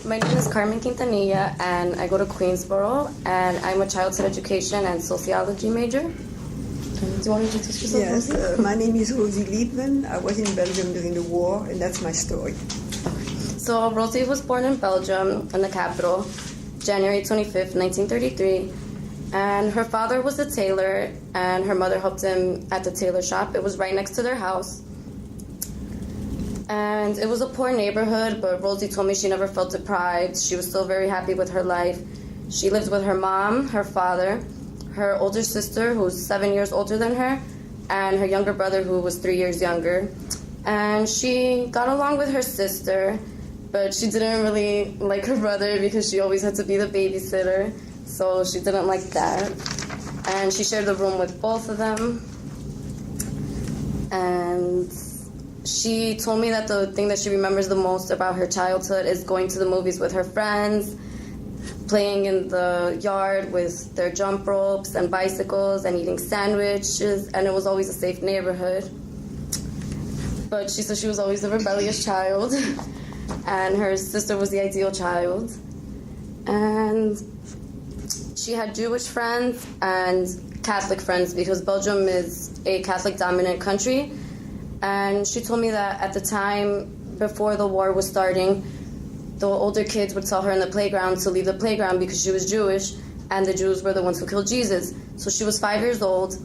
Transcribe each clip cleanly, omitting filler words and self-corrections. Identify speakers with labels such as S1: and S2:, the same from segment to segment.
S1: My name is Carmen Quintanilla, and I go to Queensboro, and I'm a childhood education and sociology major. Do you want to introduce yourself,
S2: Yes,
S1: Rosie?
S2: my name is Rosie Liebman. I was in Belgium during the war, and that's my story.
S1: So Rosie was born in Belgium, in the capital, January 25th, 1933. And her father was a tailor, and her mother helped him at the tailor shop. It was right next to their house. And it was a poor neighborhood, but Rosie told me she never felt deprived. She was still very happy with her life. She lived with her mom, her father, her older sister, who's 7 years older than her, and her younger brother, who was 3 years younger. And she got along with her sister, but she didn't really like her brother because she always had to be the babysitter, so she didn't like that. And she shared the room with both of them. And she told me that the thing that she remembers the most about her childhood is going to the movies with her friends, playing in the yard with their jump ropes and bicycles and eating sandwiches, and it was always a safe neighborhood. But she said she was always a rebellious child, and her sister was the ideal child. And she had Jewish friends and Catholic friends because Belgium is a Catholic dominant country. And she told me that at the time before the war was starting, the older kids would tell her in the playground to leave the playground because she was Jewish, and the Jews were the ones who killed Jesus. So she was 5 years old,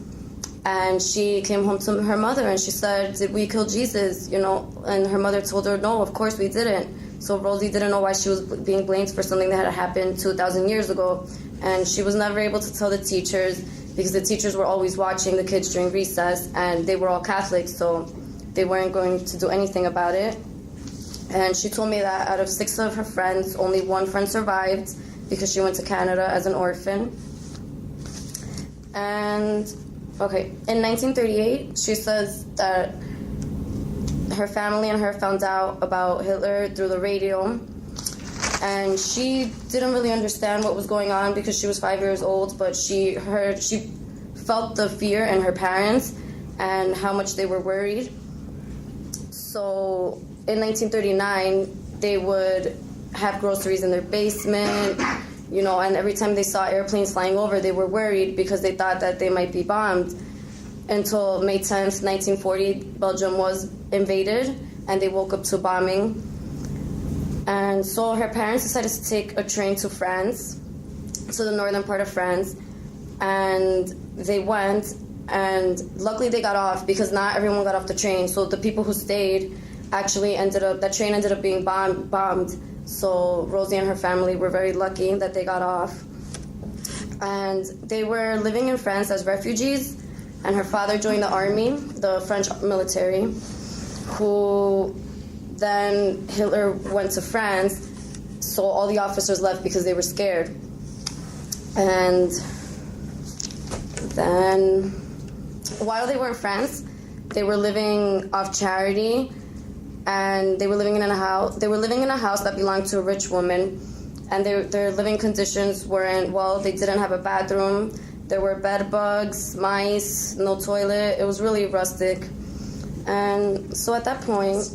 S1: and she came home to her mother and she said, "Did we kill Jesus?" And her mother told her, "No, of course we didn't." So Rosie didn't know why she was being blamed for something that had happened 2,000 years ago. And she was never able to tell the teachers because the teachers were always watching the kids during recess, and they were all Catholics, so they weren't going to do anything about it. And she told me that out of 6 of her friends, only 1 friend survived because she went to Canada as an orphan. And, in 1938, she says that her family and her found out about Hitler through the radio. And she didn't really understand what was going on because she was 5 years old, but she felt the fear in her parents and how much they were worried. So in 1939, they would have groceries in their basement, and every time they saw airplanes flying over, they were worried because they thought that they might be bombed. Until May 10th, 1940, Belgium was invaded, and they woke up to bombing. And so her parents decided to take a train to France, to the northern part of France, and they went. And luckily they got off because not everyone got off the train. So the people who stayed actually that train ended up being bombed. So Rosie and her family were very lucky that they got off. And they were living in France as refugees. And her father joined the army, the French military, who then Hitler went to France. So all the officers left because they were scared. And then while they were in France, they were living off charity, and they were living in a house. They were living in a house that belonged to a rich woman, and their living conditions weren't well. They didn't have a bathroom. There were bed bugs, mice, no toilet. It was really rustic. And so at that point,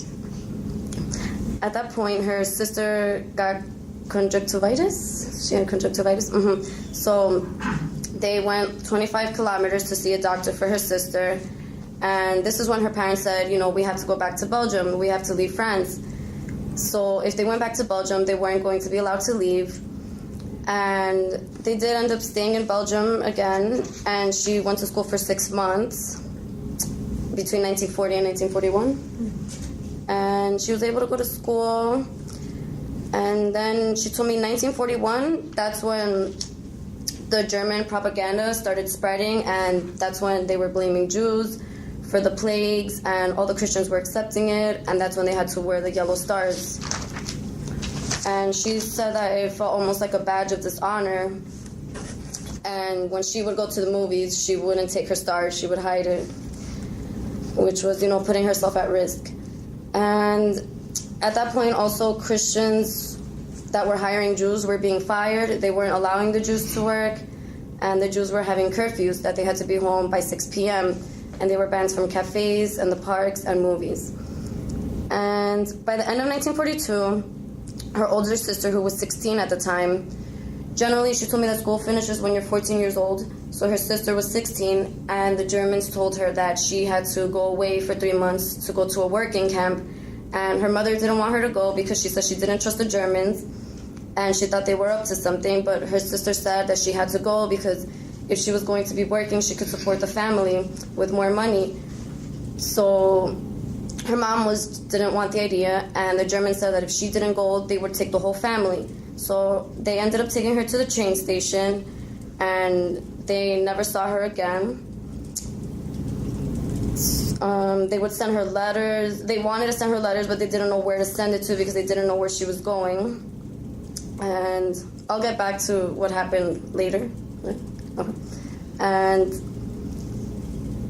S1: her sister got conjunctivitis. She had conjunctivitis. So they went 25 kilometers to see a doctor for her sister. And this is when her parents said, we have to go back to Belgium. We have to leave France. So if they went back to Belgium, they weren't going to be allowed to leave. And they did end up staying in Belgium again. And she went to school for 6 months between 1940 and 1941. And she was able to go to school. And then she told me in 1941, that's when the German propaganda started spreading, and that's when they were blaming Jews for the plagues, and all the Christians were accepting it, and that's when they had to wear the yellow stars. And she said that it felt almost like a badge of dishonor, and when she would go to the movies, she wouldn't take her stars, she would hide it, which was, putting herself at risk. And at that point, also, Christians that were hiring Jews were being fired. They weren't allowing the Jews to work, and the Jews were having curfews that they had to be home by 6 p.m., and they were banned from cafes and the parks and movies. And by the end of 1942, her older sister, who was 16 at the time. Generally, she told me that school finishes when you're 14 years old. So her sister was 16, and the Germans told her that she had to go away for 3 months to go to a working camp. And her mother didn't want her to go because she said she didn't trust the Germans, and she thought they were up to something. But her sister said that she had to go because if she was going to be working, she could support the family with more money. So her mom didn't want the idea, and the Germans said that if she didn't go, they would take the whole family. So they ended up taking her to the train station, and they never saw her again. They would send her letters. They wanted to send her letters, but they didn't know where to send it to because they didn't know where she was going. And I'll get back to what happened later. Okay. And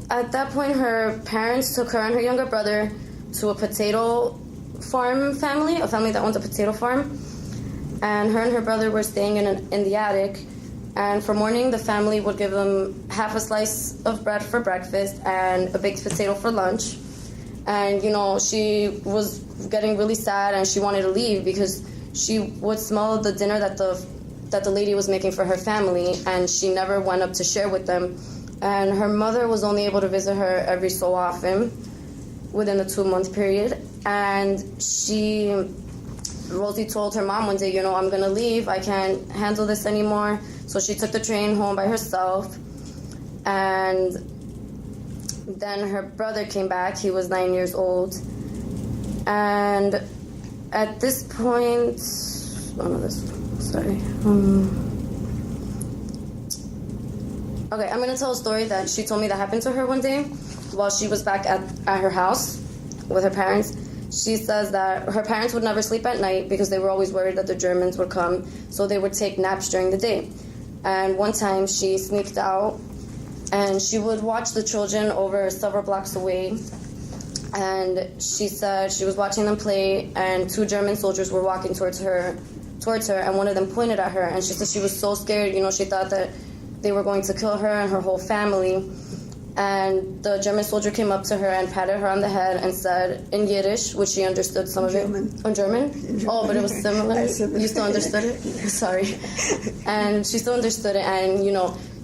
S1: at that point, her parents took her and her younger brother to a potato farm family, a family that owns a potato farm. And her and her brother were staying in the attic. And for morning, the family would give them half a slice of bread for breakfast and a baked potato for lunch. And, she was getting really sad and she wanted to leave because she would smell the dinner that the lady was making for her family, and she never went up to share with them. And her mother was only able to visit her every so often within the 2-month period. And Rosie told her mom one day, I'm going to leave. I can't handle this anymore. So she took the train home by herself. And then her brother came back. He was 9 years old. And at this point, okay, I'm going to tell a story that she told me that happened to her one day while she was back at her house with her parents. She says that her parents would never sleep at night because they were always worried that the Germans would come, so they would take naps during the day. And one time she sneaked out and she would watch the children over several blocks away. And she said she was watching them play, and 2 German soldiers were walking towards her, and one of them pointed at her. And she said she was so scared, she thought that they were going to kill her and her whole family. And the German soldier came up to her and patted her on the head and said in Yiddish, which she understood some of it. Oh, German? Oh, but it was similar? You still understood it? Sorry. And she still understood it, and,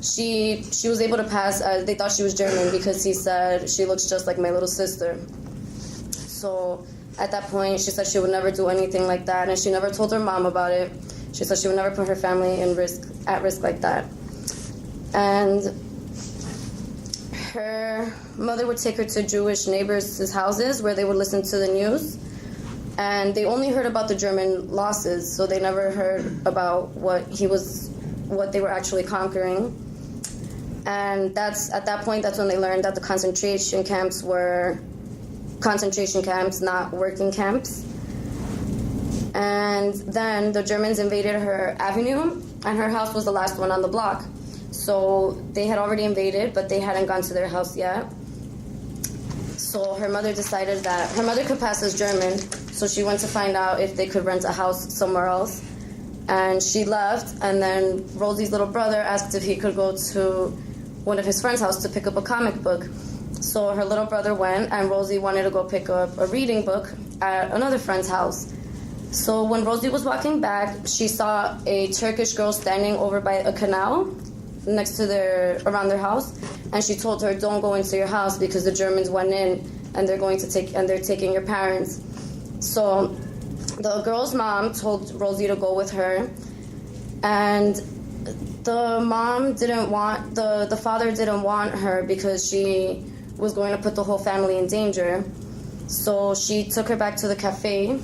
S1: she was able to pass. They thought she was German because he said, she looks just like my little sister. So at that point, she said she would never do anything like that, and she never told her mom about it. She said she would never put her family at risk like that. And her mother would take her to Jewish neighbors' houses where they would listen to the news. And they only heard about the German losses, so they never heard about what they were actually conquering. And at that point, that's when they learned that the concentration camps were concentration camps, not working camps. And then the Germans invaded her avenue, and her house was the last one on the block. So they had already invaded, but they hadn't gone to their house yet. So her mother decided that her mother could pass as German, so she went to find out if they could rent a house somewhere else. And she left, and then Rosie's little brother asked if he could go to one of his friend's house to pick up a comic book. So her little brother went, and Rosie wanted to go pick up a reading book at another friend's house. So when Rosie was walking back, she saw a Turkish girl standing over by a canal around their house, and she told her, "Don't go into your house because the Germans went in and they're taking your parents." So the girl's mom told Rosie to go with her, and the father didn't want her because she was going to put the whole family in danger. So she took her back to the cafe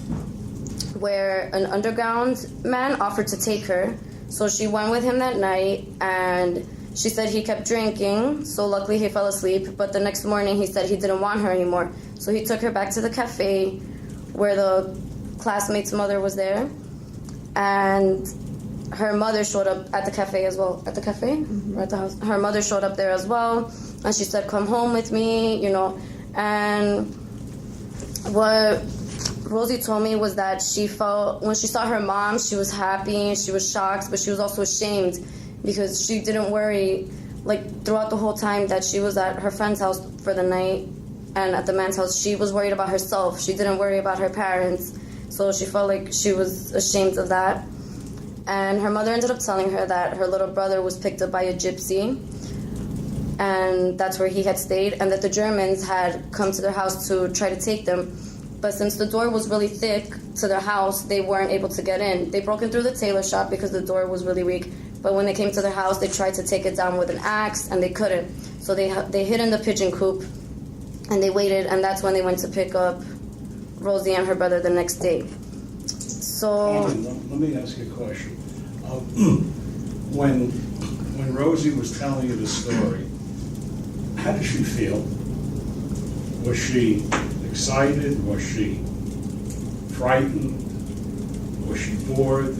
S1: where an underground man offered to take her. So she went with him that night, and she said he kept drinking, so luckily he fell asleep. But the next morning he said he didn't want her anymore. So he took her back to the cafe where the classmate's mother was there, and her mother showed up at the cafe as well. At the cafe? Mm-hmm. Or at the house? Her mother showed up there as well, and she said, "Come home with me," And what Rosie told me was that she felt, when she saw her mom, she was happy, she was shocked, but she was also ashamed because she didn't worry, throughout the whole time that she was at her friend's house for the night and at the man's house, she was worried about herself. She didn't worry about her parents. So she felt like she was ashamed of that. And her mother ended up telling her that her little brother was picked up by a gypsy, and that's where he had stayed, and that the Germans had come to their house to try to take them. But since the door was really thick to their house, they weren't able to get in. They broke in through the tailor shop because the door was really weak. But when they came to their house, they tried to take it down with an axe, and they couldn't. So they hid in the pigeon coop, and they waited, and that's when they went to pick up Rosie and her brother the next day. So
S3: Let me ask you a question. When Rosie was telling you the story, how did she feel? Was she excited? Was she frightened? Was she bored?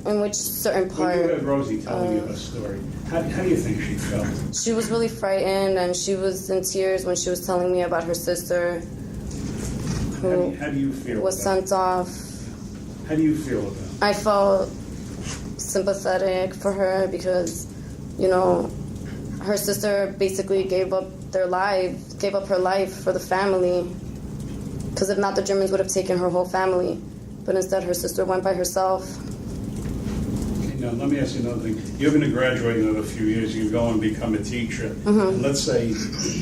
S1: In which certain part?
S3: When you heard Rosie telling you her story, how do you think she felt?
S1: She was really frightened, and she was in tears when she was telling me about her sister, who
S3: How do you feel
S1: was
S3: about
S1: sent off.
S3: How do you feel about it?
S1: I felt sympathetic for her because, her sister basically gave up her life for the family. Because if not, the Germans would have taken her whole family. But instead, her sister went by herself.
S3: Okay, now, let me ask you another thing. You're going to graduate in another few years. You go and become a teacher.
S1: Mm-hmm.
S3: And let's say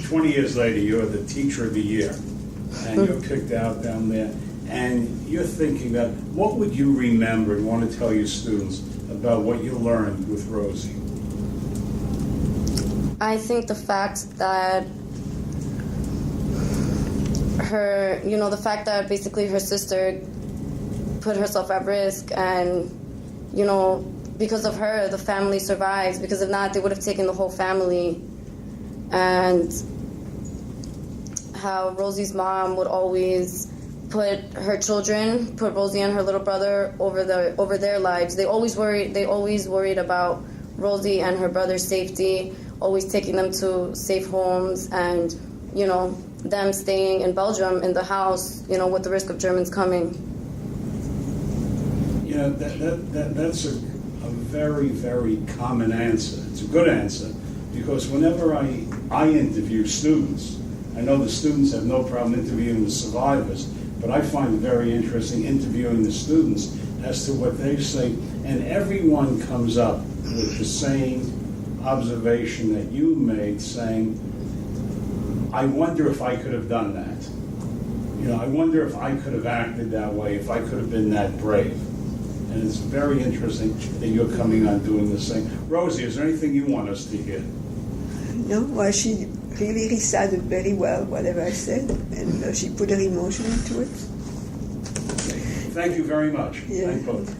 S3: 20 years later, you're the teacher of the year. And you're picked out down there. And you're thinking about what would you remember and want to tell your students about what you learned with Rosie?
S1: I think the fact that the fact that basically her sister put herself at risk, and, because of her, the family survives. Because if not, they would have taken the whole family. And how Rosie's mom would always put Rosie and her little brother over their lives. They always worried about Rosie and her brother's safety, always taking them to safe homes, and them staying in Belgium in the house, with the risk of Germans coming.
S3: That's a very, very common answer. It's a good answer, because whenever I interview students, I know the students have no problem interviewing the survivors, but I find it very interesting interviewing the students as to what they say, and everyone comes up with the same observation that you made, saying, I wonder if I could have done that. I wonder if I could have acted that way, if I could have been that brave. And it's very interesting that you're coming on doing the same. Rosie, is there anything you want us to hear?
S2: No, well, she really recited very well whatever I said, and she put her emotion into it.
S3: Thank you very much.
S2: Yeah.
S3: Thank both.